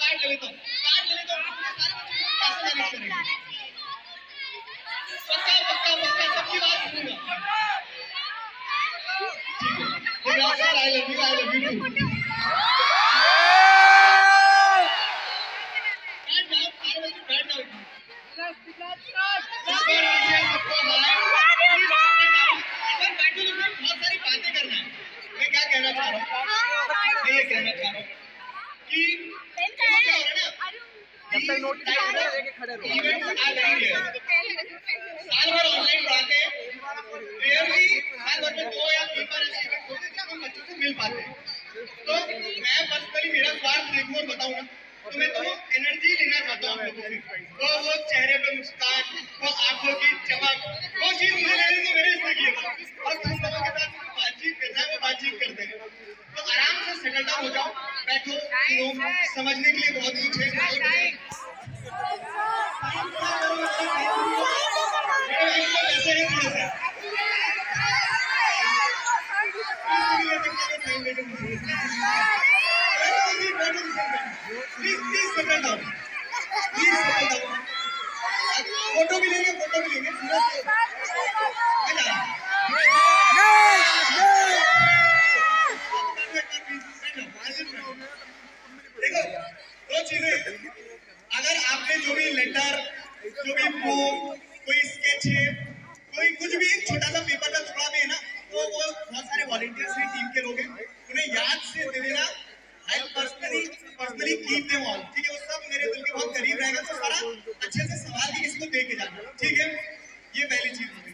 Card ले लेता हूँ, कैसे मैनेज करेंगे? पक्का पक्का पक्का सबकी बात सुनूंगा। ठीक है sir, I love you too. बैठ जाओ। बहुत सारी बातें करना है। मैं क्या कहना चाह रहा हूँ, मैं ये कहना चाह रहा हूँ कि क्या हो रहा है ना, जब तक नोट लेके खड़े रहो, इवेंट्स आ रही है, साल भर ऑनलाइन पढ़ाते हैं, रियली साल भर में 2 या 3 बार ऐसे इवेंट होते हैं जब हम बच्चों से मिल पाते हैं। तो मैं पर्सनली मेरा स्वार्थ देखूं और बताऊं ना, तो मैं तो एनर्जी लेना चाहता हूँ लोगों से, वो चेहरे पे मुस्कान, वो आंखों की चमक, वो चीज मुझे लेनी तो मेरे से की है। और तुम लोगों के साथ बातचीत करना है, वो बातचीत करते हैं। तो आराम से सेटल डाउन हो जाओ, बैठो, सुनो, समझने के लिए बहुत कुछ है। ऐसे है थोड़ा सा प्लीज सेटल डाउन, फोटो भी लेंगे देखो, 2 चीजें, अगर आपने जो भी लेटर, जो भी बुक, कोई स्केच है, कोई कुछ भी एक छोटा सा पेपर का टुकड़ा भी है ना, तो वो बहुत सारे वॉलंटियर्स हैं, टीम के लोग हैं, उन्हें याद से दे देना। I personally keep them all, ठीक है? वो सब मेरे दिल के बहुत करीब रहेगा, तो सारा अच्छे से संभाल के किसी को दे के जाना, ठीक है? ये पहली चीज होगी।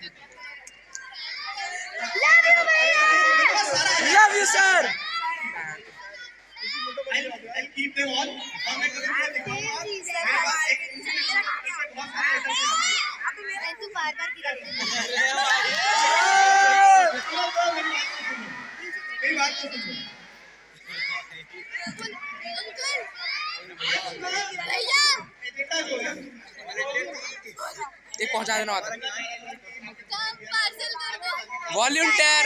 Love you sir. I'll keep them all, और मैं कभी दिखाऊंगा मेरे पास एक बहुत सारे लेटर्स हैं। अभी मेरा तू बार-बार गिरा मेरी बात तो सुनो। भैया एजेंडा जो है एक पहुंचा देना होता काम पार्सल कर दो। वॉलंटियर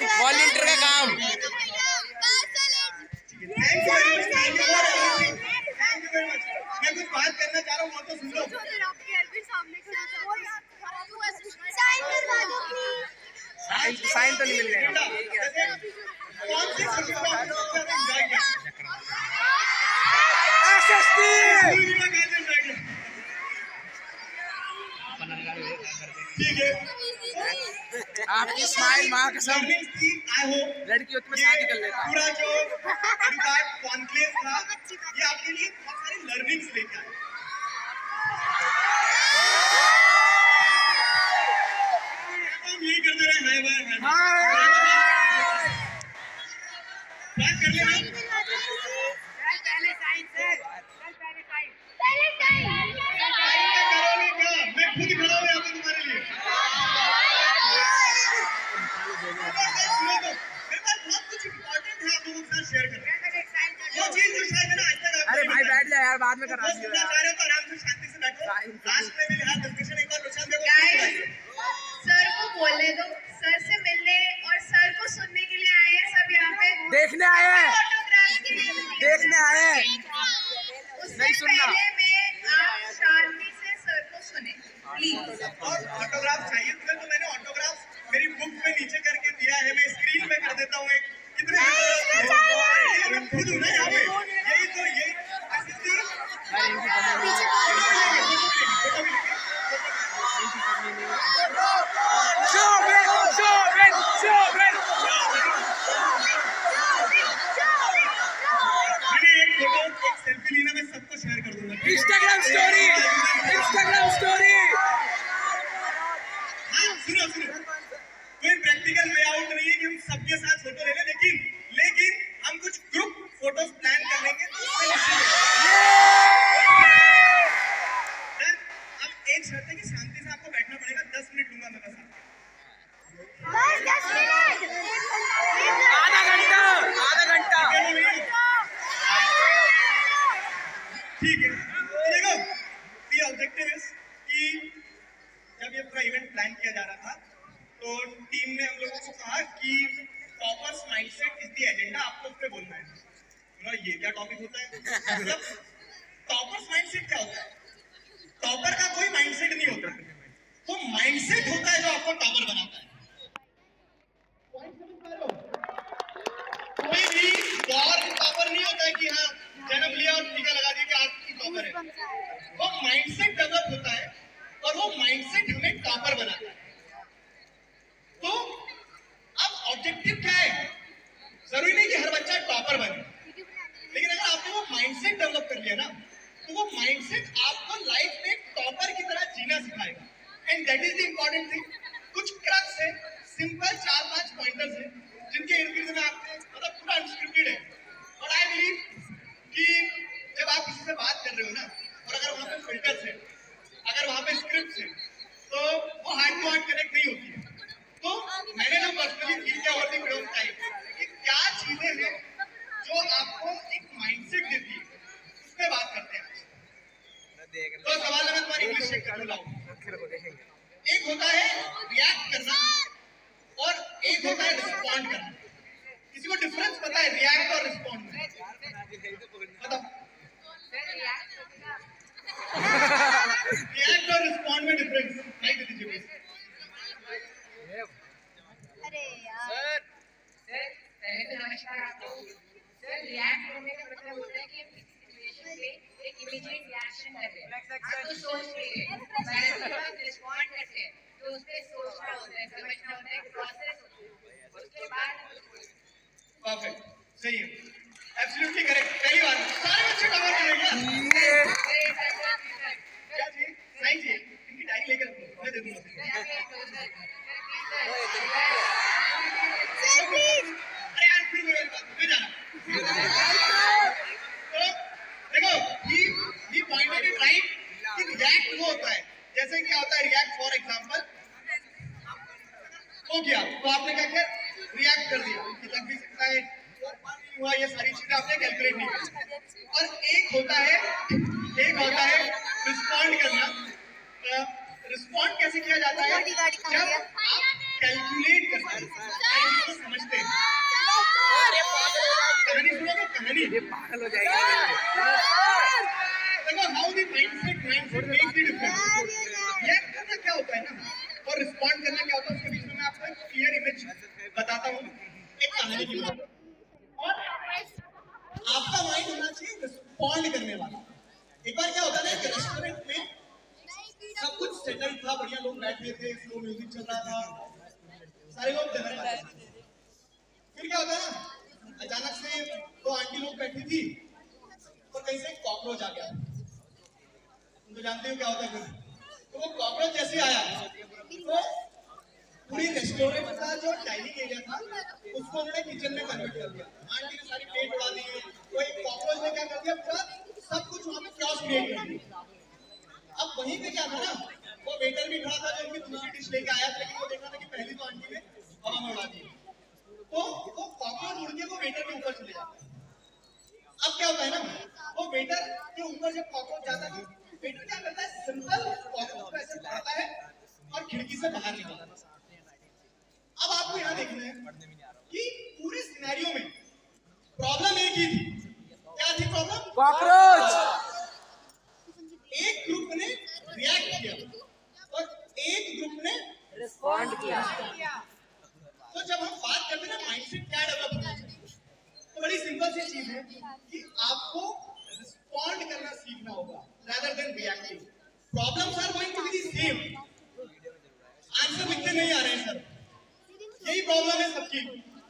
का काम। थैंक यू वेरी मच, मैं कुछ बात करना चाह रहा हूँ, वो तो सुन लो। साइन तो नहीं मिल जाएगा। कौन सी खुशी का आपने सबसे ज्यादा एंजॉय किया? ठीक है, आपकी स्माइल माँ कसम, आई होप लड़की हो तो मैं शादी कर लेता। पूरा जो कॉन्क्लेव था, ये आपके लिए बहुत सारी लर्निंग्स लेके आया। हम यही करते रहे, बात कर लेना। करोगे क्या? मैं खुद खड़ा हूँ यहाँ पे तुम्हारे लिए। मेरे पास बहुत कुछ इम्पोर्टेंट है आप लोगों के साथ शेयर करना। वो चीज जो शायद है ना, आज तक अरे भाई बैठ जा यार, बाद में करा वो सुनना चाह रहे हो तो आराम से शांति से बैठो। लास्ट में भी यहाँ डिस्कशन एक और प्रशांत देखो, सर को बोलने दो, सर से मिलने और सर को सुनने के लिए आए हैं सब यहाँ पे। देखने आए हैं, ऑटोग्राफ के लिए देखने आए हैं। उससे नहीं सुनना। पहले में आप शांति से सर को सुने प्लीज। और ऑटोग्राफ चाहिए तुम्हें तो मैंने ऑटोग्राफ मेरी बुक पे नीचे करके दिया है, मैं स्क्रीन पे कर देता हूँ। एक कितने मैं खुद हूँ ना यहाँ पे, यही तो यही एक सेल्फी लेना, मैं सबको शेयर कर दूंगा। Instagram story. हाँ सुनो, कोई प्रैक्टिकल वे आउट नहीं है कि हम सबके साथ फोटो ले लें, लेकिन हम कुछ ग्रुप फोटोज प्लान कर लेंगे, तो उसमें अब एक शर्त है कि शांति से आपको बैठना पड़ेगा। 10 मिनट लूंगा मैं बस। आधा घंटा। ठीक है, तो देखो दी ऑब्जेक्टिव इज कि जब ये पूरा इवेंट प्लान किया जा रहा था, तो टीम ने हम लोगों को कहा कि toppers mindset is the agenda, आपको उस पे बोलना है। ये क्या टॉपिक होता है? मतलब टॉपर्स माइंडसेट क्या होता है? टॉपर का कोई माइंडसेट नहीं होता, वो माइंडसेट होता है जो आपको टॉपर बनाता है। कोई भी गौर टॉपर नहीं होता है कि हाँ जन्म लिया और टीका लगा दिया कि आज की टॉपर है। वो माइंडसेट डेवलप होता है और वो माइंडसेट हमें टॉपर बनाता है। तो अब ऑब्जेक्टिव क्या है? जरूरी नहीं कि हर बच्चा टॉपर बने, लेकिन अगर आपने वो माइंडसेट डेवलप कर लिया ना, तो वो माइंडसेट आपको लाइफ में टॉपर की तरह जीना सिखाएगा। And that is the important thing. कुछ क्रक्स है, सिंपल 4-5 पॉइंटर्स हैं जिनके इर्द गिर्द में आपने मतलब पूरा अनस्क्रिप्टेड है। और आई बिलीव कि जब आप किसी से बात कर रहे हो ना, और अगर वहाँ पे फिल्टर्स है, अगर वहाँ पे स्क्रिप्ट है, तो वो हार्ट टू हार्ट कनेक्ट नहीं होती है। तो मैंने जो पर्सनली फील किया over the period of time कि क्या चीजें हैं जो आपको एक माइंडसेट देती है, उस पे बात करते हैं। तो सवाल मैं तुम्हारी इंग्लिश चेक कर रहा हूँ। एक होता है रिएक्ट करना और एक होता है रिस्पॉन्ड करना। किसी को डिफरेंस पता है रिएक्ट और रिस्पॉन्ड में? बताओ। रिएक्ट और रिस्पॉन्ड में डिफरेंस नहीं दे दीजिए प्लीज। अरे यार पहले तो नमस्कार आपको। सर रिएक्ट होने का मतलब होता है कि हम किसी सिचुएशन पे एक इमीडिएट रिएक्शन करते हैं, आप तो सोच रहे हैं, रिस्पॉन्ड करते हैं तो उस पे सोचना होता है, समझना होता है, प्रोसेस होता है, उसके बाद परफेक्ट, सही है, एब्सोल्युटली करेक्ट। पहली बार सारे बच्चे कवर करेंगे। क्या चाहिए? साइन चाहिए? इनकी डायरी लेकर रखो, मैं दे दूंगा। सर प्लीज अरे यार फिर मैं जाना। तो देखो ये पॉइंटेड इट राइट कि रिएक्ट वो होता है, जैसे क्या होता है रिएक्ट फॉर एग्जांपल हो गया तो आपने क्या किया? रिएक्ट कर दिया कि लग भी सकता है, हुआ, ये सारी चीजें आपने कैलकुलेट नहीं की। और एक होता है रिस्पॉन्ड करना। रिस्पॉन्ड कैसे किया जाता है? जब आप कैलकुलेट करते हैं, इसको समझते हैं। कहानी सुनोगे? कहानी पागल हो जाएगा। देखो how the mindset makes the difference. React करना क्या होता है ना, और रिस्पॉन्ड करना क्या होता है, उसके बीच में मैं आपको एक क्लियर इमेज बताता हूँ एक कहानी की। और आपका माइंड होना चाहिए रिस्पॉन्ड करने वाला। एक बार क्या होता है ना, एक रेस्टोरेंट में सब कुछ सेटल था, बढ़िया लोग बैठे थे, स्लो म्यूजिक चल रहा था, सारे लोग जगह पर थे। फिर क्या होता है ना, अचानक से 2 आंटी लोग बैठी थी और कहीं से कॉकरोच आ गया। तुम तो जानते हो क्या होता है फिर। तो वो कॉकरोच जैसे आया तो पूरी रेस्टोरेंट का जो डाइनिंग एरिया था उसको उन्होंने किचन में कन्वर्ट कर दिया। आंटी ने सारी प्लेट उड़ा दी, कोई कॉकरोच ने क्या कर दिया, पूरा सब कुछ वहाँ पे क्रॉस क्रिएट कर दिया। अब वहीं पे क्या था ना, वो वेटर भी खड़ा था जो उनकी दूसरी डिश लेके आया था, लेकिन वो देखा था कि पहली तो आंटी ने हवा में उड़ा दी, तो वो कॉकरोच उड़ के वो वेटर के ऊपर चले जाता है। अब क्या होता है ना, वो वेटर के ऊपर जब कॉकरोच जाता है, वेटर क्या करता है, सिंपल कॉकरोच को ऐसे पकड़ता है और खिड़की से बाहर निकालता है। अब आपको यहाँ देखना है कि पूरे सिनेरियो में प्रॉब्लम एक ही थी। क्या थी प्रॉब्लम? कॉकरोच। एक ग्रुप ने रिएक्ट किया और एक ग्रुप ने रिस्पॉन्ड किया। तो जब हम बात करते हैं ना माइंडसेट क्या डेवलप होना चाहिए, तो बड़ी सिंपल सी चीज है कि आपको रिस्पॉन्ड करना सीखना होगा rather than reacting. Problems are going to be the same. Answer लिखते नहीं आ रहे हैं सर, यही प्रॉब्लम है सबकी।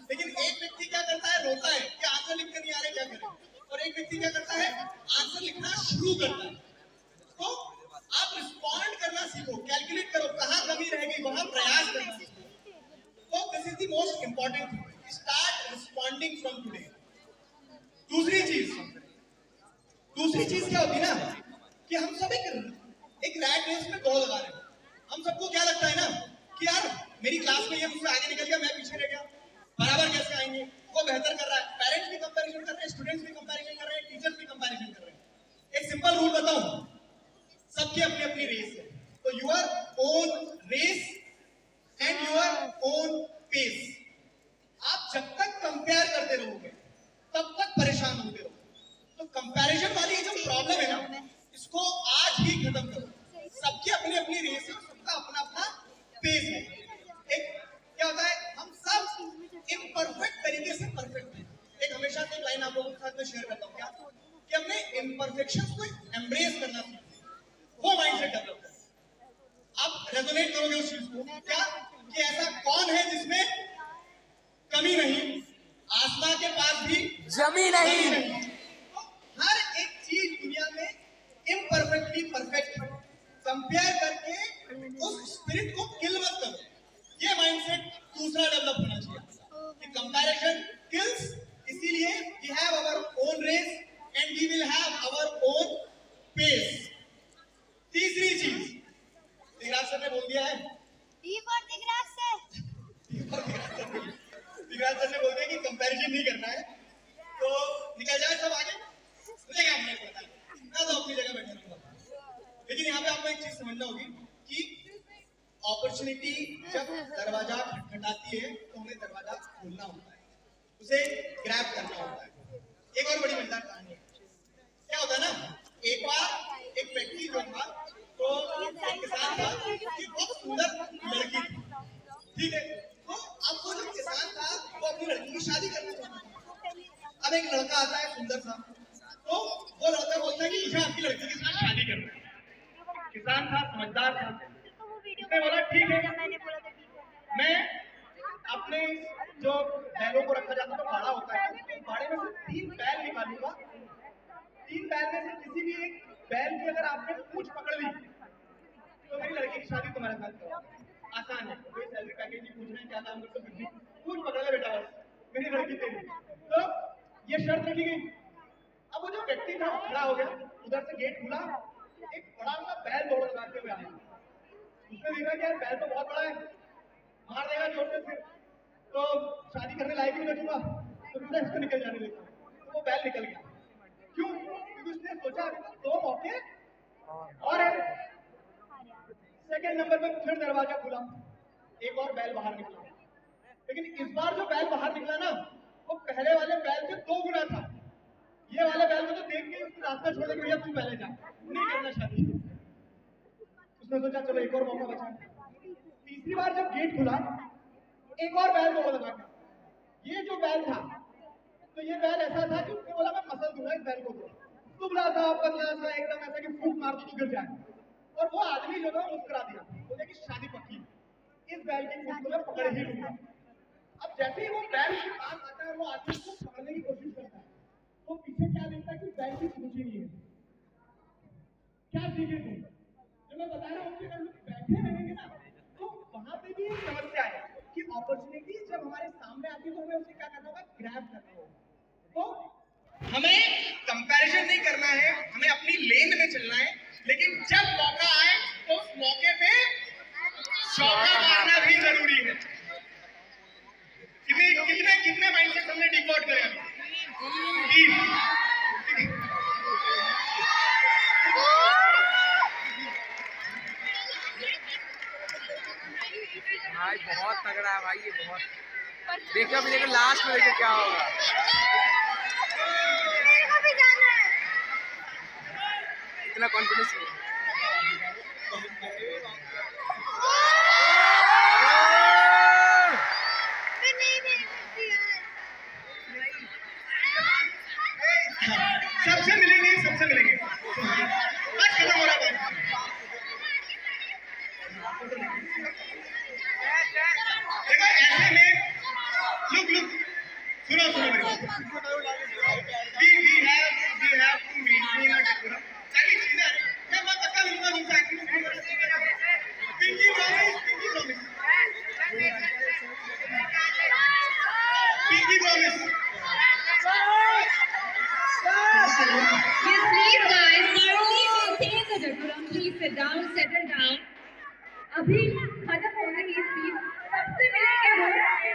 लेकिन एक व्यक्ति क्या करता है, रोता है कि आंसर लिखते नहीं आ रहे, क्या करें, और एक व्यक्ति क्या करता है, आंसर लिखना शुरू करता है। तो आप रिस्पॉन्ड करना सीखो, कैलकुलेट करो कहाँ कमी रहेगी, वहां प्रयास करना सीखो। तो this is the most important thing, start responding from today. दूसरी चीज क्या होती है ना कि हम सब एक रैट रेस में दौड़ लगा रहे हैं। हम सबको क्या लगता है ना कि यार मेरी क्लास में ये मुझसे आगे निकल गया, मैं पीछे रह गया, बराबर कैसे आएंगे, वो बेहतर कर रहा है। पेरेंट्स भी कंपैरिजन कर रहे हैं, स्टूडेंट्स भी कंपैरिजन कर रहे हैं, टीचर्स भी कंपैरिजन कर रहे हैं। एक सिंपल रूल बताऊं, सबकी अपनी अपनी रेस है, तो your own race and your own pace. आप जब तक कंपेयर करते रहोगे तब तक परेशान होते रहोगे। तो कंपैरिजन वाली जो प्रॉब्लम है ना, खत्म करो। सबकी अपनी अपनी रेस है, सबका अपना अपना पेस है। एक क्या होता है, हम सब इम्परफेक्ट तरीके से परफेक्ट हैं। एक हमेशा से लाइन आप लोगों के साथ में शेयर करता हूँ, क्या कि अपने इम्परफेक्शंस को एम्ब्रेस करना सीखें, वो माइंडसेट डेवलप करें। आप रेजोनेट करोगे उस चीज को, क्या कि ऐसा कौन है जिसमें कमी नहीं, आसमां के पास भी जमी नहीं। हर एक चीज दुनिया में इम्परफेक्टली परफेक्ट है। कंपेयर करके उस स्पिरिट को किल मत करो। ये माइंडसेट दूसरा डेवलप होना चाहिए कि कंपैरिजन किल्स, इसीलिए we have our own race and we will have our own pace. तीसरी चीज दिगराज सर ने बोल दिया है, दिगराज सर ने बोल दिया कि कंपैरिजन नहीं करना है, तो निकल जाए सब आगे, मुझे क्या नहीं पता, मैं तो अपनी जगह बैठा रहूंगा। लेकिन यहाँ पे आपको एक चीज समझना होगी कि अपॉर्चुनिटी जब दरवाजा खटखटाती है तो हमें दरवाजा खोलना होता है, उसे ग्रैब करना होता है। एक और बड़ी मजेदार कहानी है, क्या होता है ना, एक बार एक व्यक्ति जो था, तो एक किसान था कि बहुत सुंदर लड़की थी, ठीक है, तो अब वो जो किसान था वो अपनी लड़की की शादी करना चाहता था। अब एक लड़का आता है सुंदर सा, तो वो लड़का बोलता है कि मुझे आपकी लड़की के साथ शादी करना है। किसान था, समझदार था, उसने बोला ठीक है, मैं अपने जो बैलों को रखा जाता है तो बाड़ा होता है, तो बाड़े में से 3 बैल निकालूंगा, 3 बैल में से किसी भी एक बैल की अगर आपने पूंछ पकड़ ली तो मेरी लड़की की शादी तुम्हारे साथ करो। आसान है, कोई सैलरी पैकेज नहीं पूछना है, क्या काम करते हो, कुछ पूंछ पकड़ ले बेटा, बस मेरी लड़की तेरी। तो ये शर्त रखी गई। अब वो जो व्यक्ति था खड़ा हो गया, उधर से गेट खुला, एक बड़ा सा बैल दौड़ लगाते हुए आया। उसने देखा कि यार बैल तो बहुत बड़ा है, मार देगा जोर से फिर तो शादी करने लायक ही नहीं बचूंगा, तो मैं इसको निकल जाने देता हूँ। तो वो बैल निकल गया। क्यों? क्योंकि उसने सोचा 2 मौके और है। सेकंड नंबर पे फिर दरवाजा खुला, एक और बैल बाहर निकला, लेकिन इस बार जो बैल बाहर निकला ना, वो पहले वाले बैल से 2 गुना था। ये वाले बैल को तो देख के उसने रास्ता छोड़ दिया, भैया तू पहले जा, नहीं करना शादी। उसने सोचा चलो एक और मौका बचा। तीसरी बार जब गेट खुला, एक और बैल को लगा, ये जो बैल था, तो ये बैल ऐसा था कि उसने बोला मैं मसल दूंगा इस बैल को, दुबला था, पतला था, एकदम ऐसा कि फूट मार दो तो गिर जाए। और वो आदमी जो था मुस्कुरा दिया, बोले कि शादी पक्की, इस बैल की फूट को मैं पकड़ ही लूंगा। अब जैसे ही वो बैल के पास आता है, वो आदमी को पकड़ने की कोशिश करता है, तो पीछे क्या देखता है कि बैल की पूंछ ही नहीं है। क्या सीखे तुम? जो मैं बता रहा हूँ कि अगर लोग बैठे रहेंगे ना, तो वहां पे भी एक समस्या है कि अपॉर्चुनिटी जब हमारे सामने आती है तो हमें उसे क्या करना होगा, ग्रैब करना होगा। तो हमें कंपैरिजन नहीं करना है, हमें अपनी लेन में चलना है, लेकिन जब मौका आए तो उस मौके पे चौका मारना भी जरूरी है। कितने माइंडसेट हमने डिकोड करे अभी? 3। भाई बहुत तगड़ा है भाई, ये बहुत देखो। अभी देखो लास्ट में देखो क्या होगा। इतना कॉन्फिडेंस नहीं। सबसे मिलेंगे, सबसे मिलेंगे, बस खत्म हो रहा है। देखो ऐसे में लुक सुनो मेरे को, we have to maintain our decorum। सारी चीजें मैं पक्का लूंगा तुमसे, pinky promise, Yes, please guys, not only maintain the decorum, please sit down, settle down. अभी खत्म हो गई ये स्पीच, सबसे मिलेंगे वो,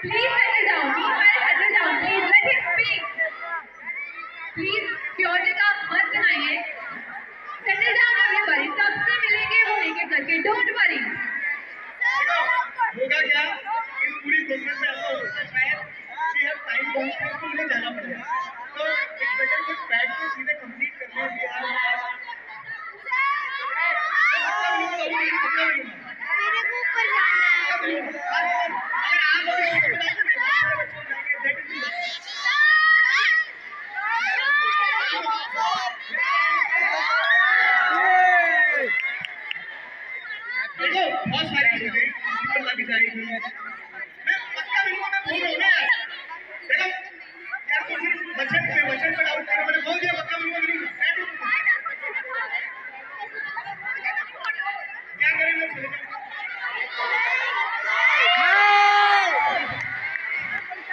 please settle down, please let him speak, please purity का मत बनाइए, सेटल डाउन एवरीबॉडी, सबसे मिलेंगे वो एक एक करके, डोंट वरी। होगा क्या इस पूरी प्रोसेस में ऐसा होता है, शायद वी हैव टाइम कॉन्स्टेंट तो मुझे जाना पड़ेगा, तो इट्स बेटर कि बैठ के चीजें कंप्लीट करने भी पे डाउट करो, मैंने बोल दिया पक्का मिलूंगा मिलूंगा। क्या करें मैं चले जाऊँ?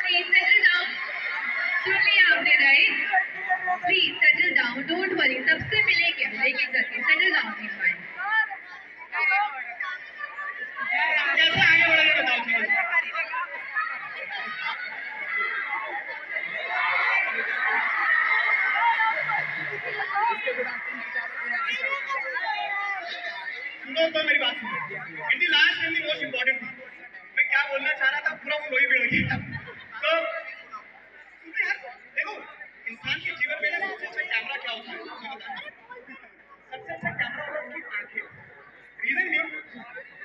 Please settle down. सुन लिया आपने right? Please settle down. Don't worry. सबसे मिलेंगे हम एक एक करके. Settle down please fine. कैसे आगे बढ़ेंगे बताओ चीजें। सुनो तो मेरी बात सुनो। In the last and the most important thing, मैं क्या बोलना चाह रहा था पूरा फ्लो ही बिगड़ गया। तो यार देखो, इंसान के जीवन में ना सबसे अच्छा कैमरा क्या होता है? सबसे अच्छा कैमरा होता है उसकी आंखें। रीजन भी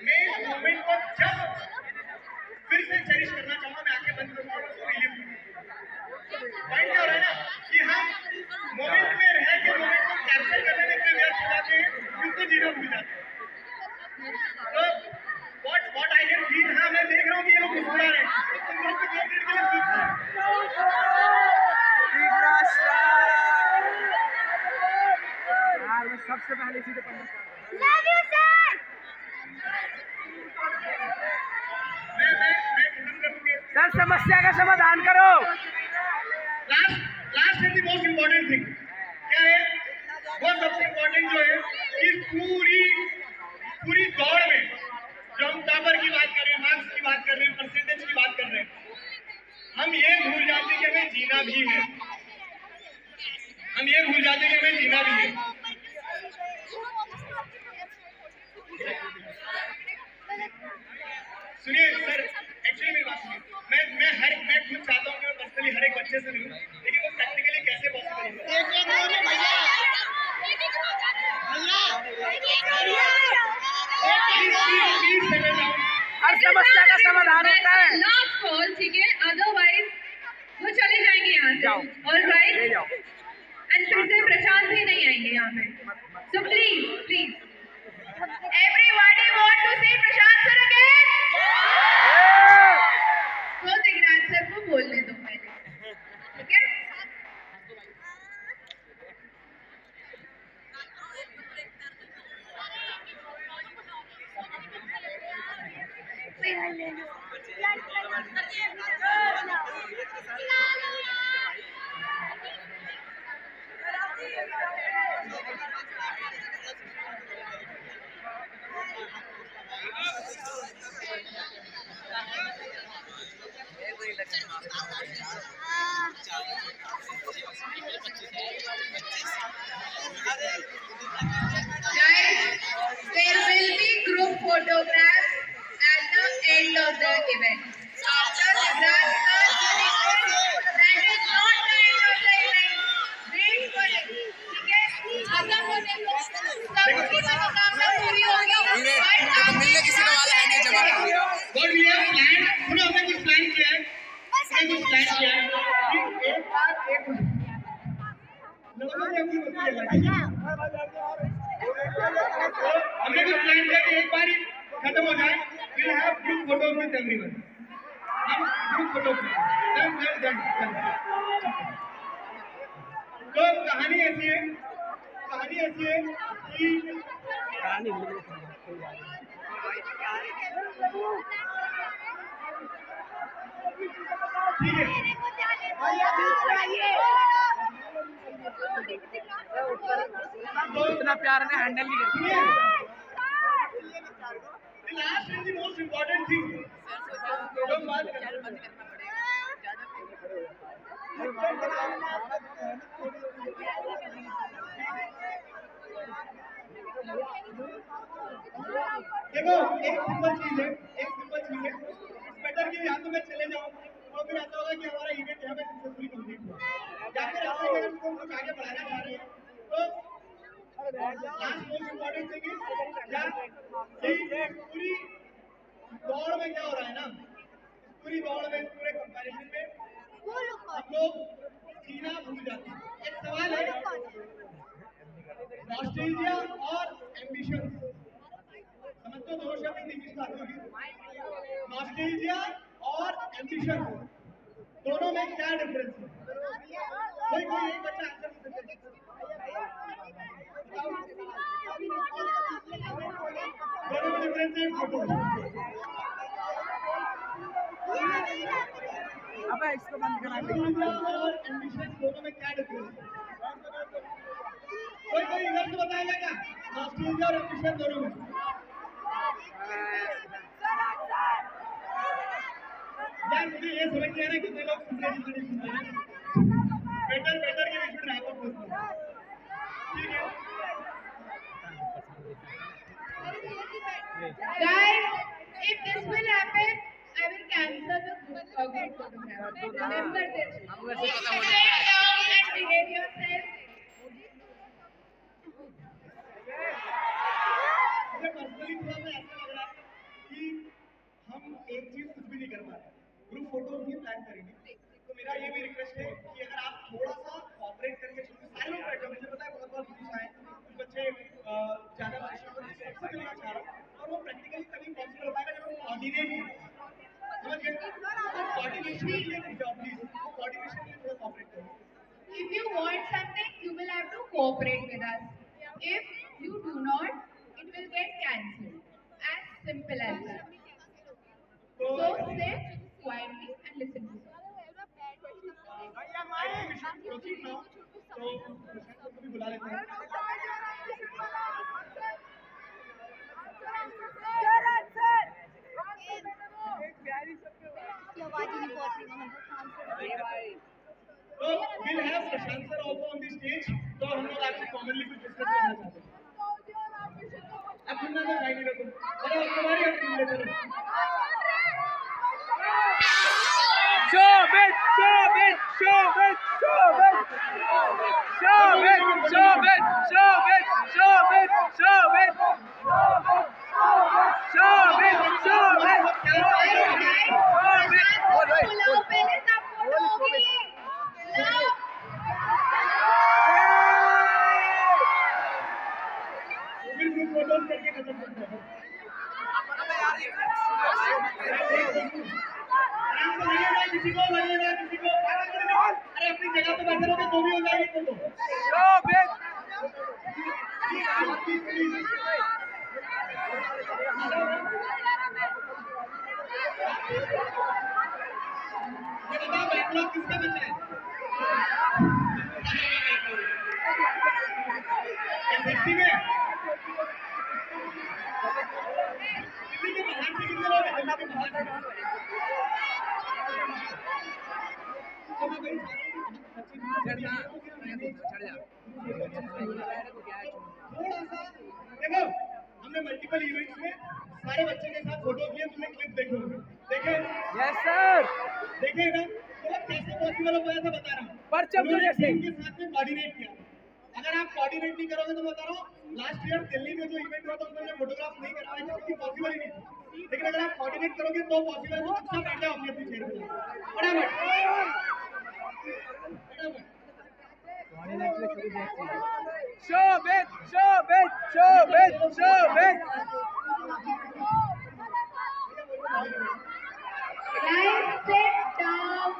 मैं इस मोमेंट को जब फिर से चेरिश करना चाहूंगा, मैं आंखें बंद करूंगा और उसको रिलीव करूंगा। पॉइंट क्या हो रहा है ना कि हम मोमेंट में रह के मोमेंट को कैप्चर करने में इतने व्यस्त हो जाते हैं कि उसको जीना भूल जाते हैं। तो what I can feel, हाँ मैं देख रहा हूँ कि ये लोग मुस्कुरा रहे हैं, तुम लोग को 2 मिनट के लिए सूझ जाए। यार मैं सबसे पहले इसी को पढ़ना चाहता हूँ। Love you, sir. मैं खत्म करूँगी। सर समस्या का समाधान करो। Last and the most important thing क्या है? वो सबसे इम्पोर्टेंट जो है कि पूरी दौड़ में जो हम टॉपर की बात कर रहे हैं, मार्क्स की बात कर रहे हैं, परसेंटेज की बात कर रहे हैं, हम ये भूल जाते हैं कि हमें जीना भी है। हम ये भूल जाते हैं कि हमें जीना भी है। सुनिए सर, एक्चुअली मेरी बात सुनिए। मैं खुद चाहता हूँ कि मैं पर्सनली हर एक बच्चे से मिलूं, लेकिन वो प्रैक्टिकली कैसे पॉसिबल है? Please settle down. हर समस्या का समाधान होता है। लास्ट कॉल ठीक है, अदरवाइज वो चले जाएंगे यहाँ से। जाओ। ऑलराइट ले जाओ। एंड फिर से प्रशांत भी नहीं आएंगे यहाँ पे। So please everybody want to see Prashant sir again. तो दिग्राज सर को बोलने दो पहले, ठीक है? Guys, there will be group photographs at the end of the event. After the grass that is not the end of the event. Wait for it. ठीक है? खत्म होने को सबकी मनोकामना पूरी होगी। मिलने किसी का वाला है नहीं जमा कर दिया। What we have planned, सुनो हमने कुछ प्लान किया है। हमने कुछ प्लान किया है कि एक बार एक लोगों ने अपनी बच्ची लगाई। हमने कुछ प्लान किया कि एक बार खत्म हो जाए, we'll have group photos with everyone. हम ग्रुप फोटो डन। तो कहानी ऐसी है कि ठीक है, तो इतना प्यार ने हैंडल नहीं किया। The last and the most important thing जो हम बात कर रहे हैं, देखो एक सिंपल चीज है, इट्स बेटर कि या तो मैं चले जाऊं और फिर ऐसा होगा कि हमारा इवेंट यहाँ पे सक्सेसफुली कंप्लीट हुआ, या फिर ऐसा है कि अगर तुम कुछ आगे बढ़ाना चाह रहे हैं तो last most important thing is पूरी दौड़ में क्या हो रहा है ना, पूरी दौड़ में पूरे कंपैरिजन में हम लोग जीना भूल जाते हैं। एक सवाल है, नॉस्टैल्जिया और एम्बिशन, समझते हो दोनों शब्द इंग्लिश में आते हैं। नॉस्टैल्जिया और एम्बिशन दोनों में क्या डिफरेंस है? कोई एक अच्छा आंसर नहीं सकते दोनों में डिफरेंस है फोटो अबे इसको बंद करा दे। और एम्बिशन दोनों में क्या डिफरेंस है कोई इधर से बताएगा क्या नॉस्टैल्जिया और एम्बिशन दोनों में यार मुझे ये समझ नहीं आ रहा कितने लोग सुन रहे हैं बेटर के बीच में रैप अप करते हैं ठीक है Guys, if this will happen, I will cancel the group photograph. Remember this. Sit down and behave yourself. मुझे पर्सनली थोड़ा सा ऐसा लग रहा है कि हम एक चीज कुछ भी नहीं कर पा रहे ग्रुप फोटोज भी प्लान करेंगे तो मेरा ये भी रिक्वेस्ट है कि अगर आप थोड़ा सा कोऑपरेट करके सारे लोग बैठे मुझे पता है बहुत व्यूज आए कुछ बच्चे ज्यादा परेशान सबसे मिलना चाह रहा हूँ और वो प्रैक्टिकली तभी पॉसिबल हो पाएगा जब हम कोऑर्डिनेट समझ गए कोऑर्डिनेशन के लिए जाओ प्लीज कोऑर्डिनेशन के लिए थोड़ा कोऑपरेट करो If you want something, you will have to cooperate with us. If you do not, it will get cancelled. As simple as that. So sit quietly and listen to me. Proceed now तो प्रशांत को भी बुला लेते हैं आवाज ही नहीं पहुंच रही वहां तो we'll have Prashant sir also on the stage तो हम लोग आपसे कॉमनली कुछ डिस्कस करना चाहते हैं अब सुनना तो चाहिए मेरे को अरे तुम्हारी हम सुन लेते हैं Showbiz, showbiz, showbiz, showbiz, showbiz, showbiz, showbiz, showbiz, showbiz, showbiz, showbiz, बुलाओ पहले सब फोटो होगी लाओ फिर ग्रुप फोटोज करके खत्म करते हैं किसी को लगेगा अरे अपनी जगह पे बैठे रहोगे तो भी हो जाएगी फोटो showbiz. ये बताओ बैकलॉग किसका बचा है एसएसटी में किसी के बाहर से कितने लोग हैं जल्दी बाहर से तो मैं भाई थोड़ा सा देखो हमने मल्टीपल इवेंट्स में सारे बच्चे के साथ फोटो लिए तुमने क्लिप देखो देखे Yes sir. देखे ना तो कैसे पॉसिबल हो पाया था बता रहा हूँ परचम तो जैसे टीम के साथ में कोऑर्डिनेट किया अगर आप कोऑर्डिनेट नहीं करोगे तो बता रहा हूँ लास्ट ईयर दिल्ली में जो इवेंट हुआ था उसमें फोटोग्राफ नहीं कर पाए थे क्योंकि पॉसिबल ही नहीं था लेकिन अगर आप कोऑर्डिनेट करोगे तो पॉसिबल है तो चुपचाप बैठ जाओ अपनी अपनी चेयर पे फटाफट showbiz, showbiz, showbiz, showbiz. Guys, sit down.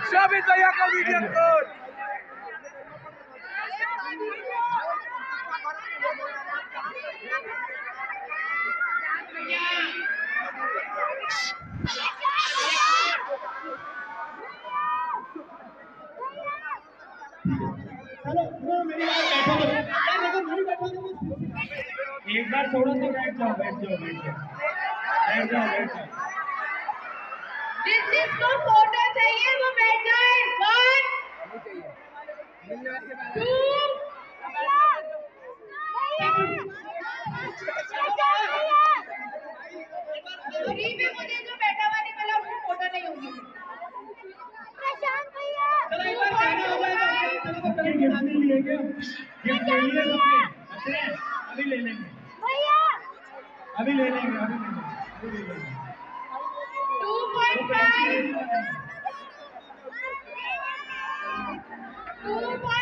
शोभित भैया का वीडियो कॉल चलो सुनो मेरी बात बैठो यार देखो नहीं बैठोगे एक बार थोड़ा सा बैठ जाओ बैठ जाओ बैठ जाओ बैठ जाओ बैठ जाओ जिसको फोटो चाहिए वो बैठ जाए। 1 2 3 में मुझे जो बैठा हुआ निकला उसको फोटो नहीं होगी। चलो एक बार गाना हो जाए तो चलो तो पहले गिफ्ट ले लिए क्या? गिफ्ट ले लिए सबने? अच्छे अभी ले लेंगे, अभी ले लेंगे, अभी ले लेंगे, अभी ले लेंगे। 2.5 2.5